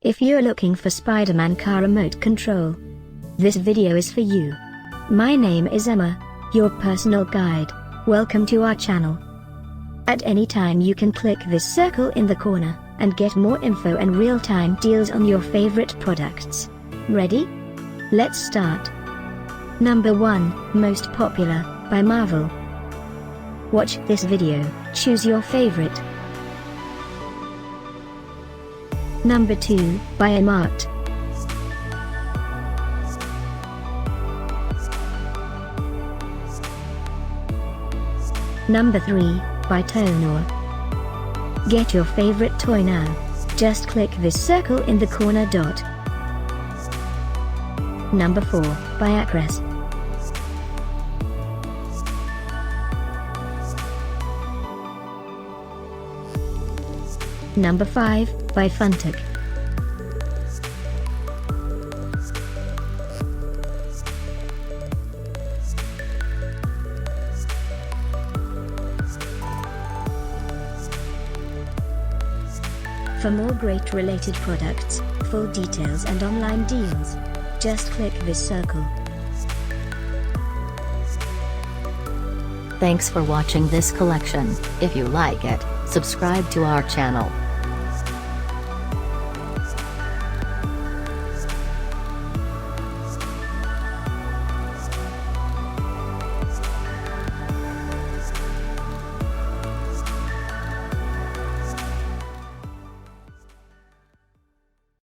If you're looking for Spider-Man car remote control, this video is for you. My name is Emma, your personal guide. Welcome to our channel. At any time you can click this circle in the corner, and get more info and real-time deals on your favorite products. Ready? Let's start. Number 1, Most Popular, by Marvel. Watch this video, choose your favorite. Number 2, by eMart. Number 3, by Tonor. Get your favorite toy now. Just click this circle in the corner dot. Number 4, by Acres. Number 5, by Funtok. For more great related products, full details and online deals, just click this circle. Thanks for watching this collection. If you like it, subscribe to our channel.